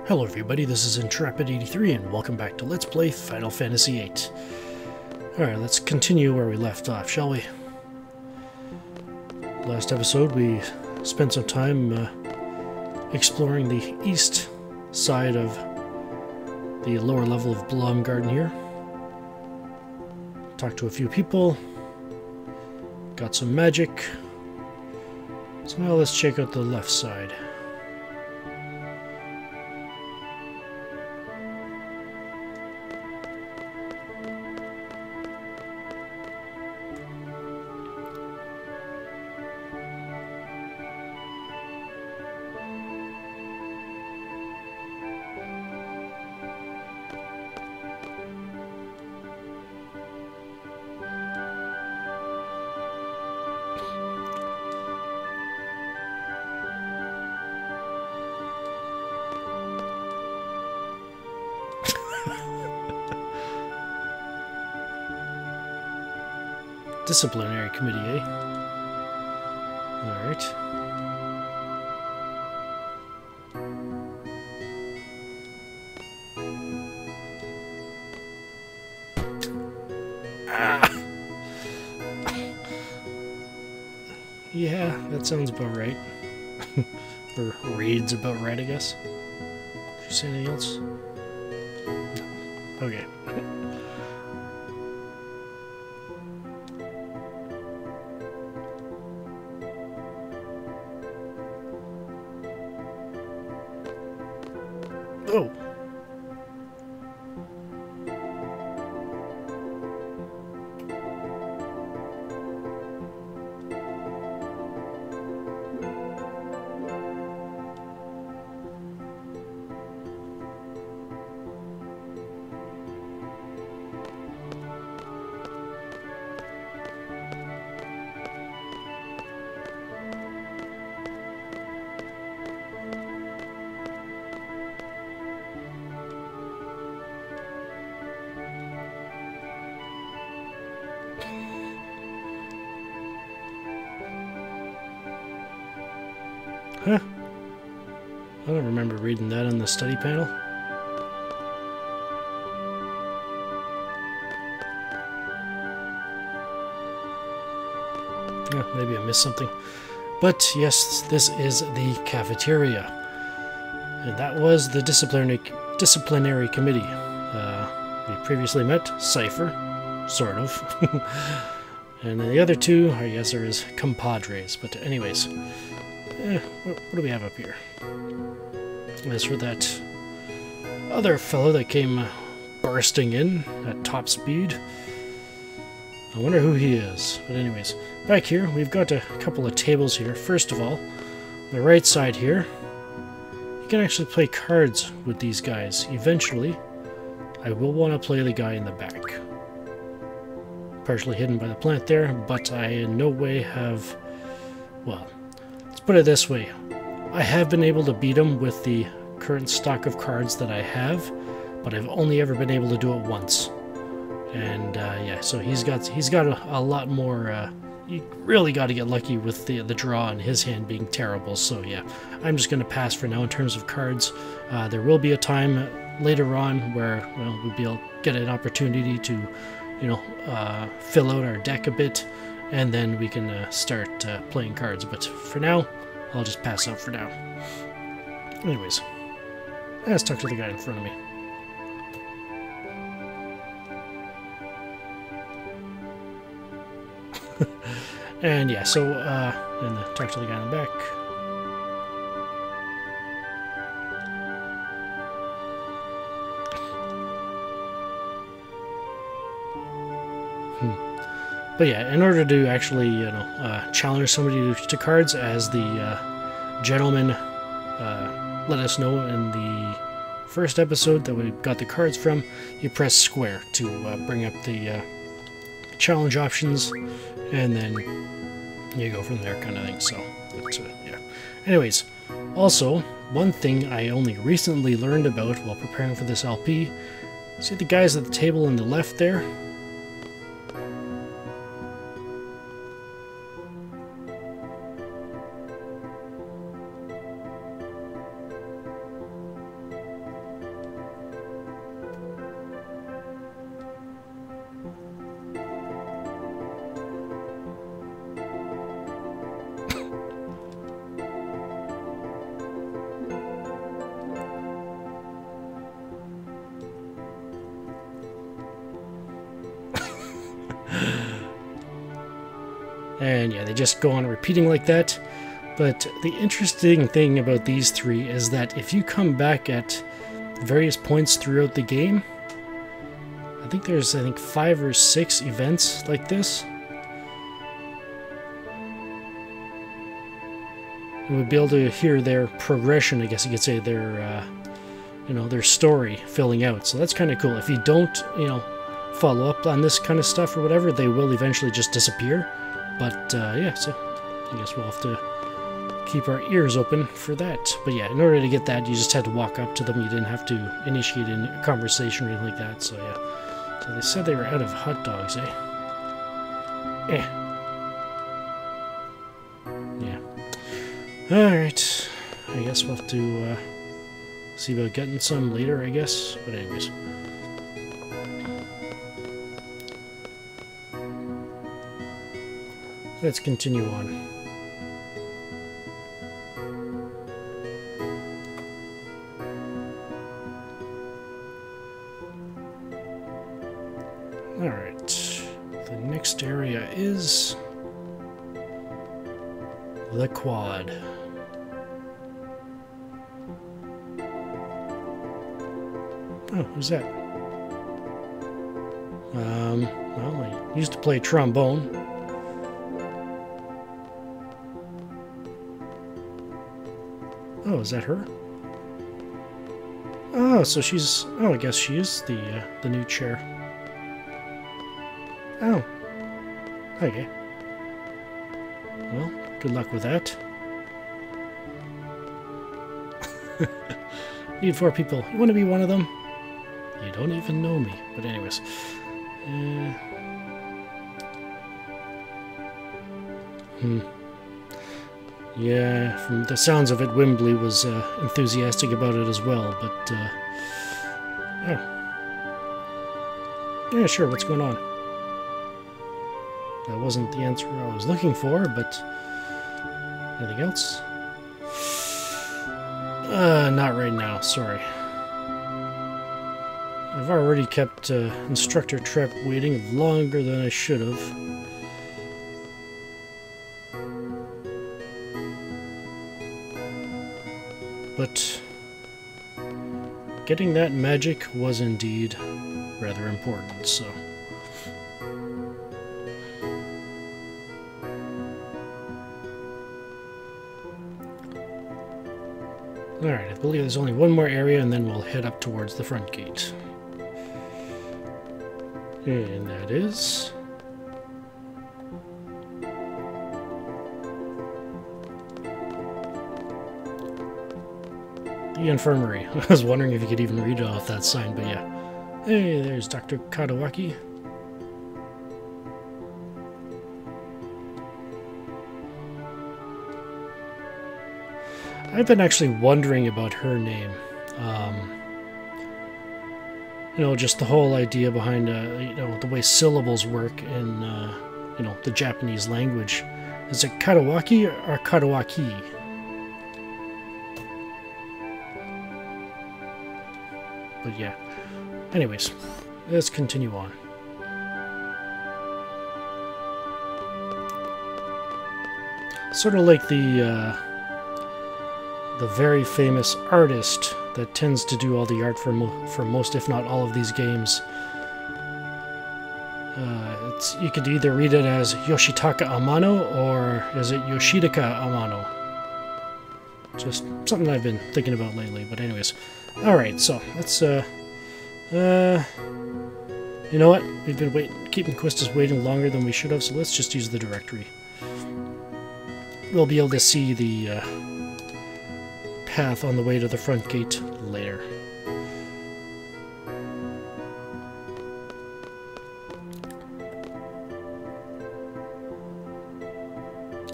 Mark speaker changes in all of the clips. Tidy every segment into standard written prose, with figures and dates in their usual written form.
Speaker 1: Hello everybody, this is Intrepid83 and welcome back to Let's Play Final Fantasy VIII. Alright, let's continue where we left off, shall we? Last episode we spent some time exploring the east side of the lower level of Blom Garden here. Talked to a few people, got some magic, so now let's check out the left side. Disciplinary committee, eh? Alright. Ah! Yeah, that sounds about right. Or reads about right, I guess. Did you say anything else? No. Okay. Oh. Huh? I don't remember reading that on the study panel. Yeah, maybe I missed something. But yes, this is the cafeteria. And that was the disciplinary committee. We previously met Cypher, sort of. And then the other two, I guess, are his compadres. But anyways, what do we have up here? As for that other fellow that came bursting in at top speed, I wonder who he is. But anyways, back here, we've got a couple of tables here. First of all, on the right side here, you can actually play cards with these guys. Eventually, I will want to play the guy in the back. Partially hidden by the plant there, but I in no way have... well, let's put it this way. I have been able to beat him with the current stock of cards that I have, but I've only ever been able to do it once. And yeah, so he's got a lot more. You really got to get lucky with the draw and his hand being terrible. So yeah, I'm just going to pass for now in terms of cards. There will be a time later on where, well, we'll be able to get an opportunity to, you know, fill out our deck a bit, and then we can start playing cards. But for now, I'll just pass out for now. Anyways, let's talk to the guy in front of me. And yeah, so, and talk to the guy in the back. But yeah, in order to actually, you know, challenge somebody to cards, as the gentleman let us know in the first episode that we got the cards from, you press square to bring up the challenge options, and then you go from there, kind of thing. So, but, yeah. Anyways, also, one thing I only recently learned about while preparing for this LP, see the guys at the table on the left there? And yeah, they just go on repeating like that. But the interesting thing about these three is that if you come back at various points throughout the game, I think there's 5 or 6 events like this. And we'd be able to hear their progression, I guess you could say, their their story filling out. So that's kind of cool. If you don't, follow up on this kind of stuff or whatever, they will eventually just disappear. But yeah, so I guess we'll have to keep our ears open for that. But yeah, in order to get that, you just had to walk up to them. You didn't have to initiate a conversation or anything like that. So yeah. So they said they were out of hot dogs, eh? Yeah. Alright. I guess we'll have to see about getting some later, I guess. But anyways. Let's continue on. Alright. The next area is the quad. Oh, who's that? Well, I used to play trombone. Oh, is that her? Oh, so she's... Oh, I guess she is the new chair. Oh. Okay. Well, good luck with that. Need 4 people. You want to be one of them? You don't even know me. But anyways. Yeah, from the sounds of it, Wembley was enthusiastic about it as well, but, oh. Yeah, sure, what's going on? That wasn't the answer I was looking for, but... Anything else? Not right now, sorry. I've already kept Instructor Trep waiting longer than I should have. But getting that magic was indeed rather important, so... Alright, I believe there's only one more area and then we'll head up towards the front gate. And that is... the infirmary. I was wondering if you could even read it off that sign, but yeah. Hey, there's Dr. Kadawaki. I've been actually wondering about her name. Just the whole idea behind, the way syllables work in, the Japanese language. Is it Kadawaki or Kadawaki? But yeah. Anyways, let's continue on. Sort of like the very famous artist that tends to do all the art for most, if not all, of these games. You could either read it as Yoshitaka Amano, or is it Yoshitaka Amano? Just something I've been thinking about lately, but anyways. Alright, so let's, you know what? We've been keeping Quistis waiting longer than we should have, so let's just use the directory. We'll be able to see the, path on the way to the front gate later.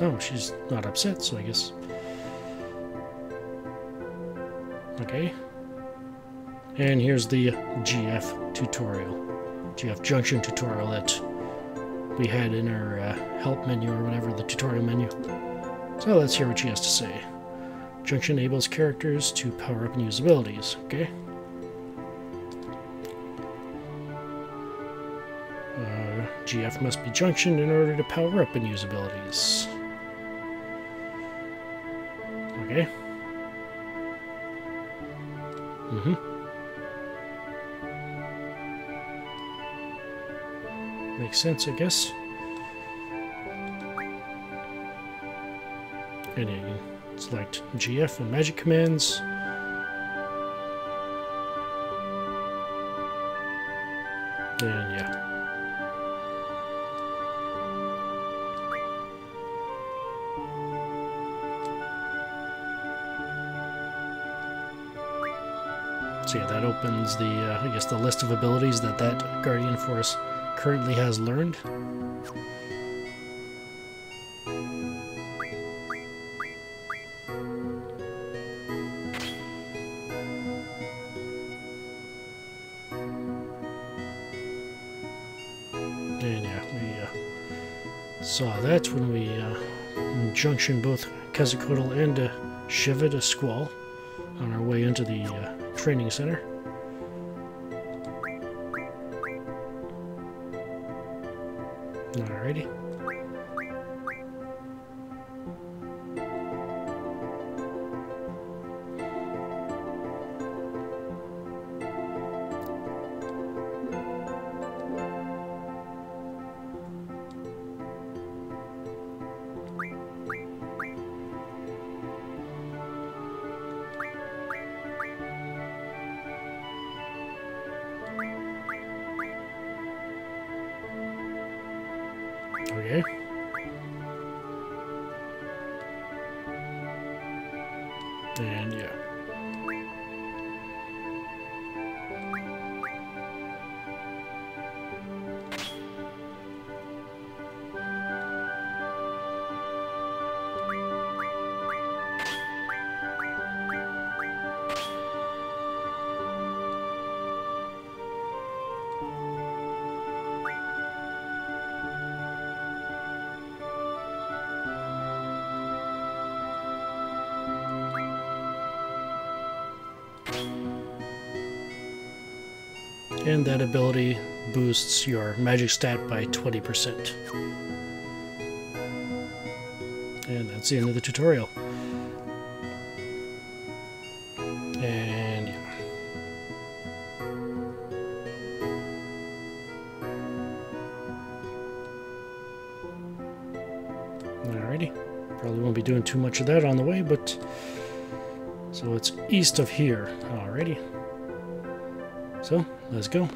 Speaker 1: Oh, she's not upset, so I guess... Okay. And here's the GF tutorial. GF Junction tutorial that we had in our help menu or whatever, the tutorial menu. So let's hear what she has to say. Junction enables characters to power up and use abilities. Okay. GF must be junctioned in order to power up and use abilities. Okay. Makes sense, I guess. And you can select GF and magic commands. And yeah. So yeah, that opens the, I guess, the list of abilities that Guardian Force currently has learned. And yeah, we saw that when we junctioned both Quetzalcoatl and Shiva to Squall on our way into the training center. Alrighty. Okay. And yeah. And that ability boosts your magic stat by 20%. And that's the end of the tutorial. And yeah. Alrighty. Probably won't be doing too much of that on the way, but so it's east of here. Alrighty. So, let's go.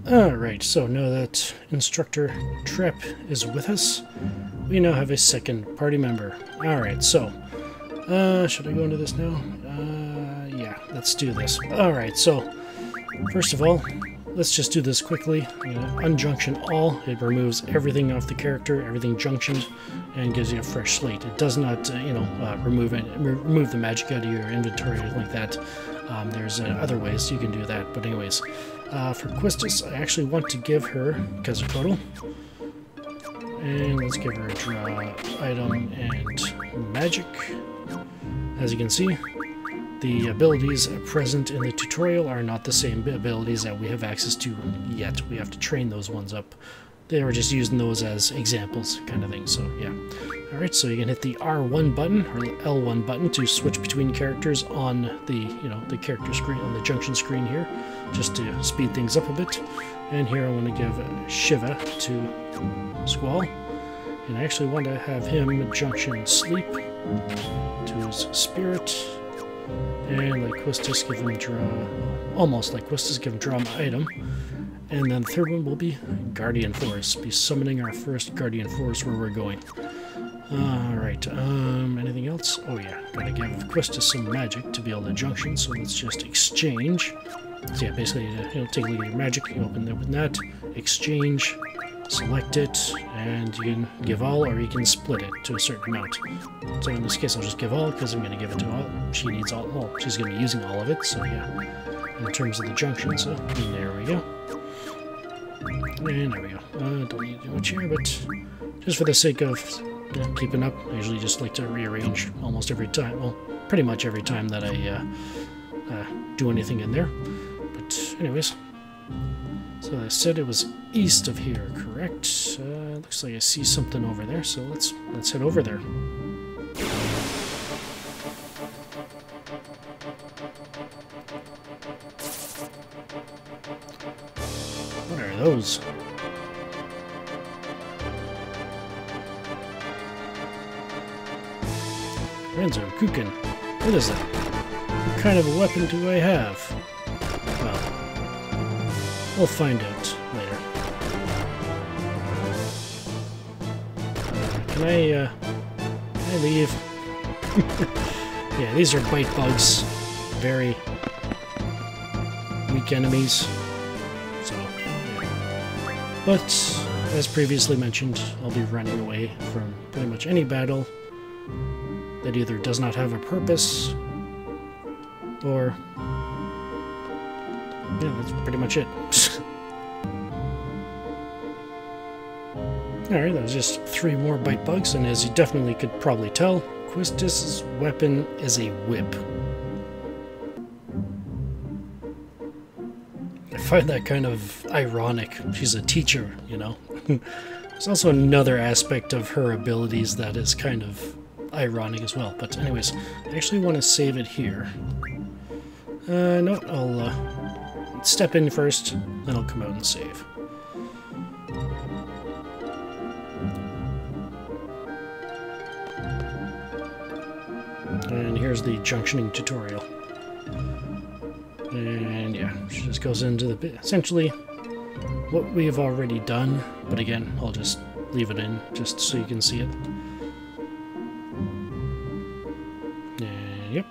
Speaker 1: Alright, so now that Instructor Trep is with us, we now have a second party member. Alright, so, should I go into this now? Yeah, let's do this. Alright, so, first of all, let's just do this quickly. Unjunction all. It removes everything off the character, everything junctioned, and gives you a fresh slate. It does not, remove the magic out of your inventory or anything like that. There's other ways you can do that. But anyways, for Quistis, I actually want to give her Quetzalcoatl. And let's give her a draw item and magic. As you can see, the abilities present in the tutorial are not the same abilities that we have access to yet. We have to train those ones up. They were just using those as examples kind of thing, so yeah. Alright, so you can hit the R1 button or L1 button to switch between characters on the, the character screen, on the junction screen here, just to speed things up a bit. And here I want to give Shiva to Squall. And I actually want to have him junction Sleep to his Spirit. And like Quistis, give him draw, almost like Quistis, give him draw an item. And then the third one will be Guardian Force, be summoning our first Guardian Force where we're going. Alright, anything else? Oh yeah, gotta give Quistis some magic to be able to junction, so let's just exchange. So yeah, basically, take a look at your magic, you open it with that, exchange, select it, and you can give all, or you can split it to a certain amount. So in this case, I'll just give all, because I'm going to give it to all. She needs all, well, she's going to be using all of it, so yeah. In terms of the junction, so there we go. And there we go. Don't need to do much here, but just for the sake of yeah, keeping up. I usually just like to rearrange almost every time. Well, pretty much every time that I do anything in there. But anyways, so I said it was east of here, correct? Looks like I see something over there, so let's head over there. What are those? Renzo Kukin. What is that? What kind of a weapon do I have? Well, we'll find out later. Can I leave? Yeah, these are bite bugs. Very weak enemies. So, yeah. But, as previously mentioned, I'll be running away from pretty much any battle that either does not have a purpose, or yeah, that's pretty much it. Alright, that was just 3 more bite bugs, and as you definitely could probably tell, Quistis' weapon is a whip. I find that kind of ironic. She's a teacher, you know? There's also another aspect of her abilities that is kind of ironic as well. But anyways, I actually want to save it here. No, I'll step in first, then I'll come out and save. And here's the junctioning tutorial. And yeah, she just goes into the bit, essentially what we have already done, but again, I'll just leave it in just so you can see it. And yep.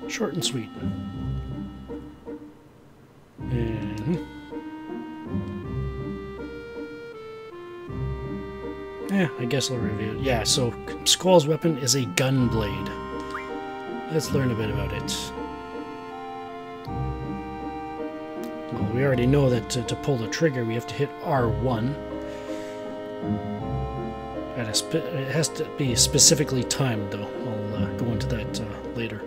Speaker 1: Short and sweet. And I guess I'll review it. Yeah, so Squall's weapon is a gun blade. Let's learn a bit about it. Well, we already know that to pull the trigger we have to hit R1. It has to be specifically timed, though. I'll go into that later.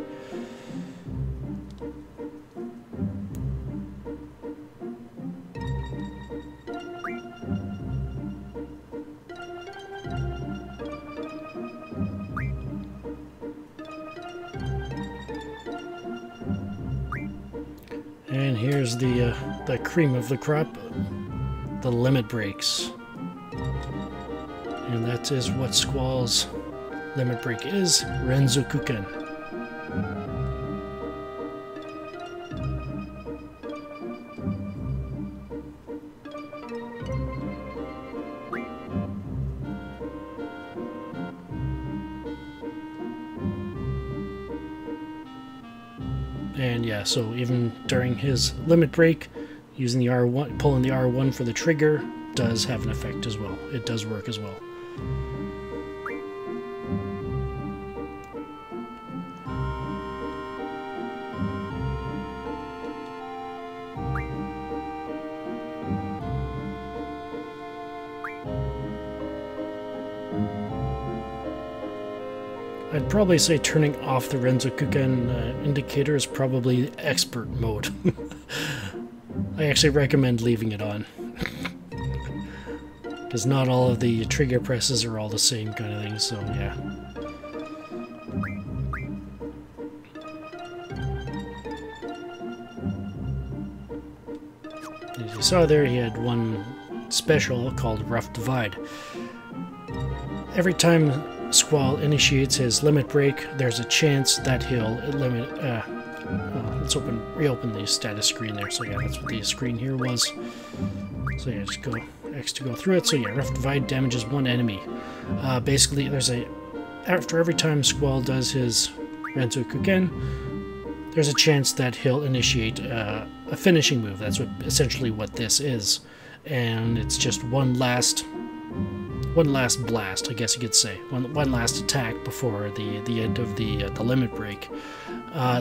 Speaker 1: And here's the cream of the crop, the limit breaks. And that is what Squall's limit break is, Renzokuken. And yeah, so even during his limit break, using the R1, pulling the R1 for the trigger does have an effect as well. It does work as well. I'd probably say turning off the Renzokuken indicator is probably expert mode. I actually recommend leaving it on. Because not all of the trigger presses are all the same kind of thing, so yeah. As you saw there, he had one special called Rough Divide. Every time Squall initiates his limit break, there's a chance that he'll limit... let's reopen the status screen there. So yeah, that's what the screen here was. So yeah, just go X to go through it. So yeah, Rough Divide damages one enemy. Basically, after every time Squall does his Renzokuken, there's a chance that he'll initiate a finishing move. That's essentially what this is. And it's just one last blast, I guess you could say. One last attack before the end of the limit break.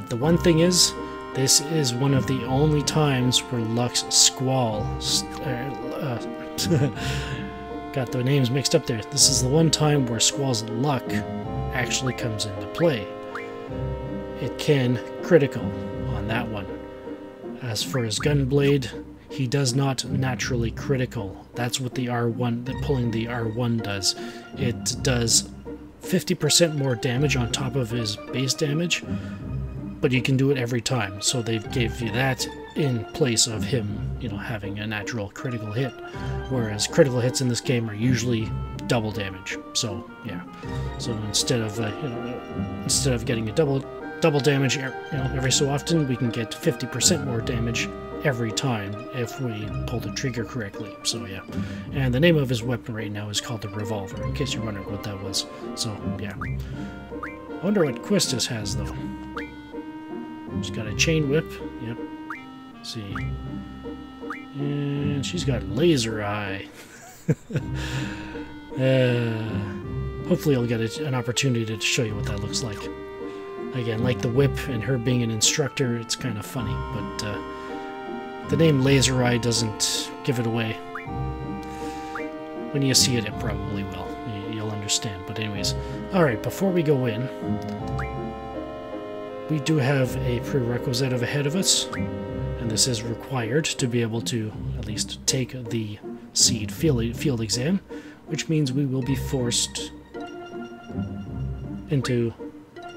Speaker 1: The one thing is, this is one of the only times where Luck's Squall... got the names mixed up there. This is the one time where Squall's luck actually comes into play. It can critical on that one. As for his Gunblade, he does not naturally critical. That's what the R1, pulling the R1 does. It does 50% more damage on top of his base damage, but you can do it every time. So they gave you that in place of him, having a natural critical hit. Whereas critical hits in this game are usually double damage. So yeah. So instead of getting a double damage, every so often, we can get 50% more damage every time if we pull the trigger correctly. So yeah. And the name of his weapon right now is called the Revolver, in case you're wondering what that was. So yeah. I wonder what Quistis has though. She's got a chain whip. Yep. Let's see. And she's got laser eye. Hopefully I'll get an opportunity to show you what that looks like. Again, like the whip and her being an instructor, it's kind of funny, but the name Laser Eye doesn't give it away. When you see it, it probably will. You'll understand. But anyways, alright, before we go in, we do have a prerequisite ahead of us, and this is required to be able to at least take the Seed field exam, which means we will be forced into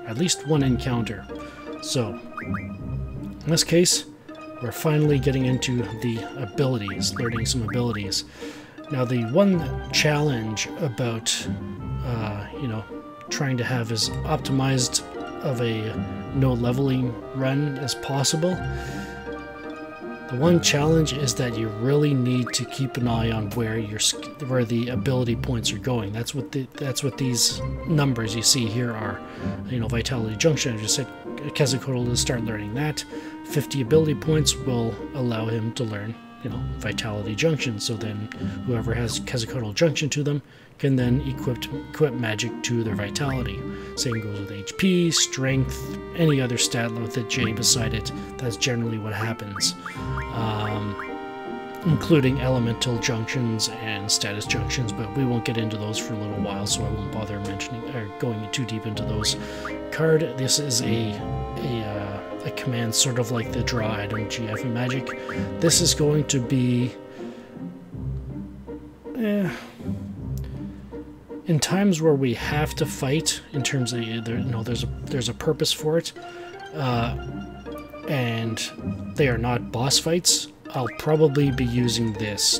Speaker 1: at least one encounter. So, in this case, we're finally getting into the abilities, learning some abilities. Now, the one challenge about, trying to have as optimized of a no leveling run as possible, the one challenge is that you really need to keep an eye on where the ability points are going. That's what these numbers you see here are. Vitality Junction. I just said Quetzalcoatl to start learning that. 50 ability points will allow him to learn, Vitality Junction. So then, whoever has Quetzalcoatl Junction to them can then equip magic to their Vitality. Same goes with HP, Strength, any other stat with a J beside it. That's generally what happens. Including elemental junctions and status junctions, but we won't get into those for a little while, so I won't bother mentioning or going too deep into those. Card, this is a command sort of like the draw item GF in Magic. This is going to be in times where we have to fight, in terms of there's a purpose for it, and they are not boss fights. I'll probably be using this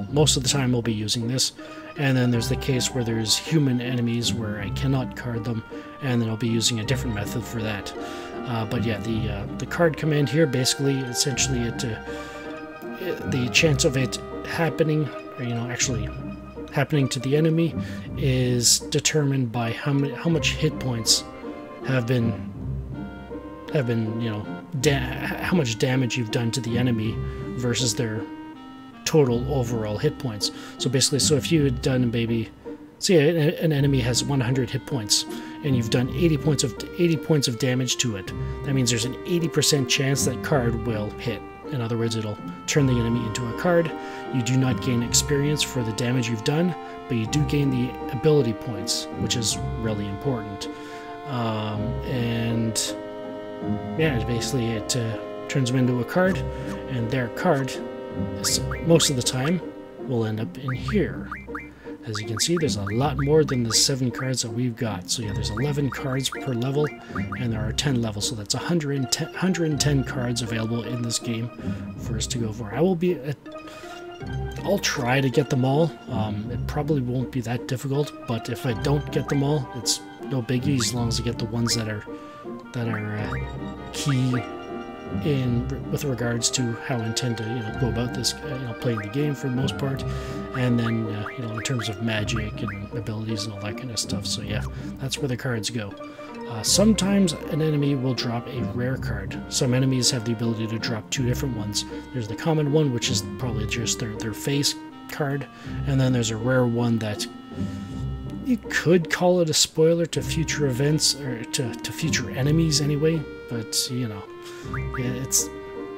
Speaker 1: most of the time I'll be using this, and then there's the case where there's human enemies where I cannot card them, and then I'll be using a different method for that. But yeah, the card command here, basically, essentially the chance of it happening, or actually happening to the enemy, is determined by how much hit points have been how much damage you've done to the enemy versus their total overall hit points. So basically, if you had done say an enemy has 100 hit points and you've done 80 points of damage to it, that means there's an 80% chance that card will hit. In other words, it'll turn the enemy into a card. You do not gain experience for the damage you've done, but you do gain the ability points, which is really important. And yeah, basically it turns them into a card, and their card is, most of the time will end up in here. As you can see, there's a lot more than the 7 cards that we've got. So yeah, there's 11 cards per level, and there are 10 levels, so that's 110 cards available in this game for us to go for. I'll try to get them all. It probably won't be that difficult, but if I don't get them all, it's no biggie as long as I get the ones that are key with regards to how I intend to go about this, playing the game for the most part, and then in terms of magic and abilities and all that kind of stuff. So yeah, that's where the cards go. Sometimes an enemy will drop a rare card. Some enemies have the ability to drop 2 different ones. There's the common one, which is probably just their face card, and then there's a rare one that you could call it a spoiler to future events, or to future enemies anyway, but it's,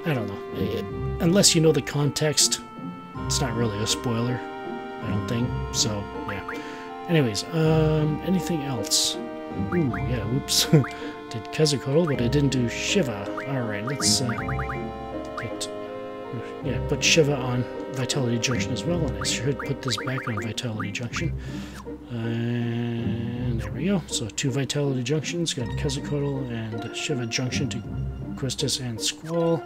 Speaker 1: I don't know. Unless you know the context, it's not really a spoiler, I don't think. So, yeah. Anyways, anything else? Ooh, yeah, whoops. Did Quetzalcoatl, but I didn't do Shiva. Alright, let's put Shiva on Vitality Junction as well, and I should put this back on Vitality Junction. And there we go. So 2 Vitality Junctions, got Quetzalcoatl and Shiva Junction to Quistis and Squall.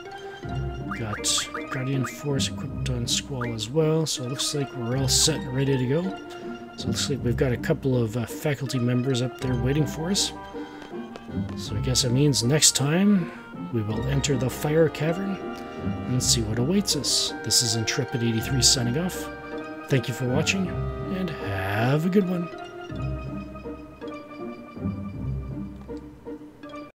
Speaker 1: Got Guardian Force equipped on Squall as well, so it looks like we're all set and ready to go. So it looks like we've got a couple of faculty members up there waiting for us. So I guess it means next time we will enter the Fire Cavern and see what awaits us. This is Intrepid83 signing off. Thank you for watching, and have a good one.